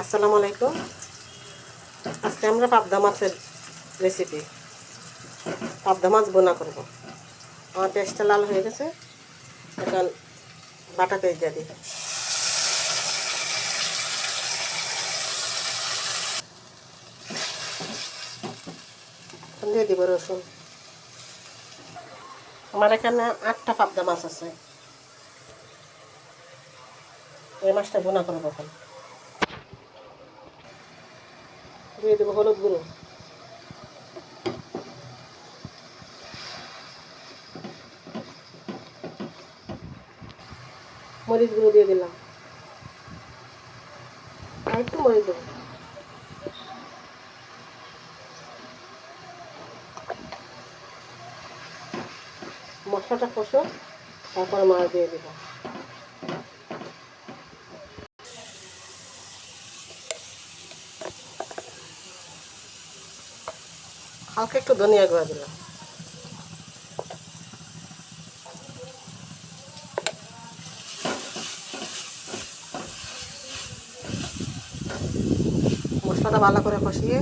আসসালামু আলাইকুম। আজকে আমরা পাবদা মাছের রেসিপি, পাবদা মাছ বোনা করব। আমার পেঁয়াজটা লাল হয়ে গেছে, এখন বাটা পেঁয়াজ দিয়ে দিই। এখন দিয়ে দিব রসুন। আমার এখানে 8টা পাবদা মাছ আছে, এই মাছটা বোনা করবো। এখন দিয়ে দেবো হলুদ গুঁড়ো, মরিচ গুঁড়ো দিয়ে দিলাম, আর একটু মরিচ দেবো। মশলাটা কষো, তারপরে মাছ দিয়ে দিব। হালকা একটু ধনিয়া গুঁড়া দিলাম। মশলাটা ভালো করে কষিয়ে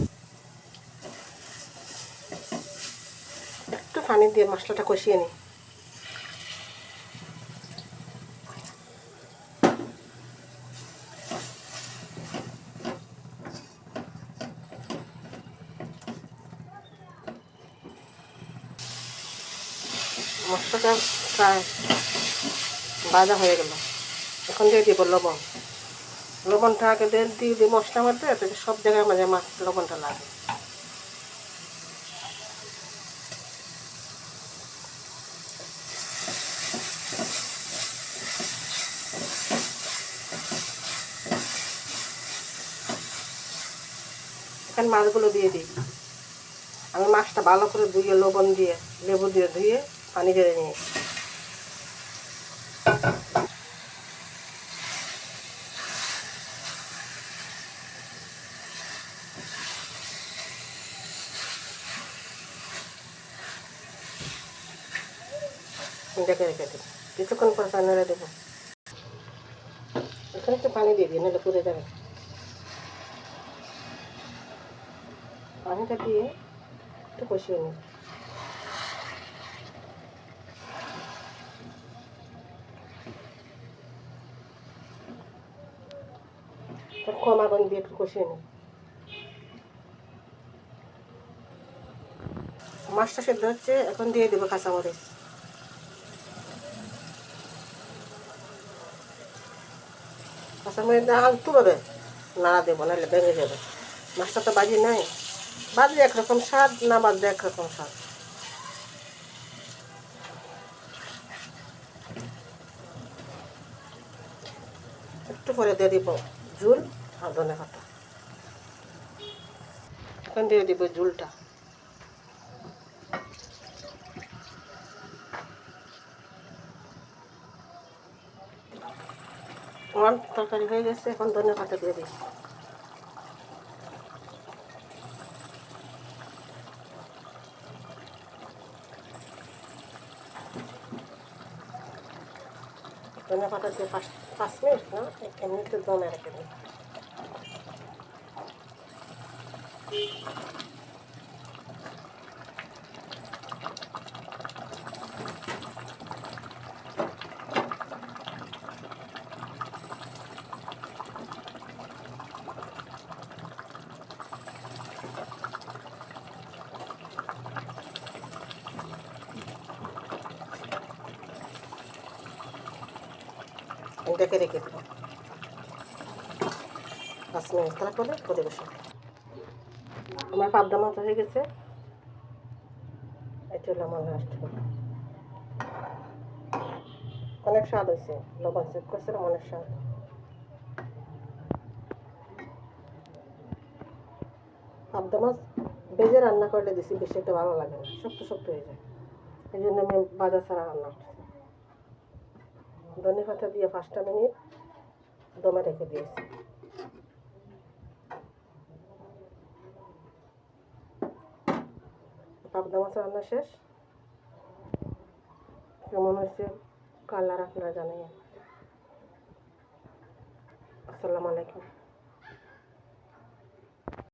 একটু পানি দিয়ে মশলাটা কষিয়ে নিই। মশলাটা প্রায় ভাজা হয়ে গেল, এখন দিয়ে দিব লবণ। লবণটা আগে দিয়ে দিই মশলার মধ্যে, এতে সব জায়গায় মাঝে মাছ লবণটা লাগে। এখন মাছগুলো দিয়ে দিই। আমি মাছটা ভালো করে ধুয়ে লবণ দিয়ে লেবু দিয়ে ধুয়ে পানি ঝেড়ে নিয়ে ডেকে রেখে দিই। কিছুক্ষণ পর নেড়ে দেবো। এখানে একটু পানি দিয়ে দিই, নাহলে পুড়ে যাবে। পানিটা দিয়ে একটু কষিয়ে নিই। কম আগুন দিয়ে একটু কষিয়ে নিই। মাছটা সেদ্ধ হচ্ছে, এখন দিয়ে দেবো কাঁচামরিচ। কাঁচামরিচ আলতু হবে নাড়া দেবো, নাহলে ভেঙে যাবে। মাছটা তো বাজি নাই, বাজলে একরকম স্বাদ, না বাজলে একরকম স্বাদ। একটু পরে দিয়ে দিব ঝুল আর ধনে পাতা। এখন দিয়ে দিব ঝুলটা। আমার তরকারি হয়ে গেছে, এখন ধনে পাতা দিয়ে দিই। ধনে পাতা দিয়ে 5 মিনিট না, 1 মিনিট দমে রেখে দিই। ডেকে রেখে দিই 5 মিনিট, তারপরে পরিবেশন। আমার পাবদা মাছ হয়ে গেছে, এটা হলো আমার লাস্ট। অনেক স্বাদ হয়েছে, লবণ চেক করছিলাম, অনেক স্বাদ। পাবদা মাছ ভেজে রান্না করলে দিছি বেশি একটা ভালো লাগে না, শক্ত শক্ত হয়ে যায়। এই জন্য আমি বাজার ছাড়া রান্না করছি। ধনে পাতা দিয়ে 5টা মিনিট দমে রেখে দিয়েছি। পাবদা মাছ রান্না শেষ। কেমন হয়েছে কালার আপনারা জানাই। আসসালামু আলাইকুম।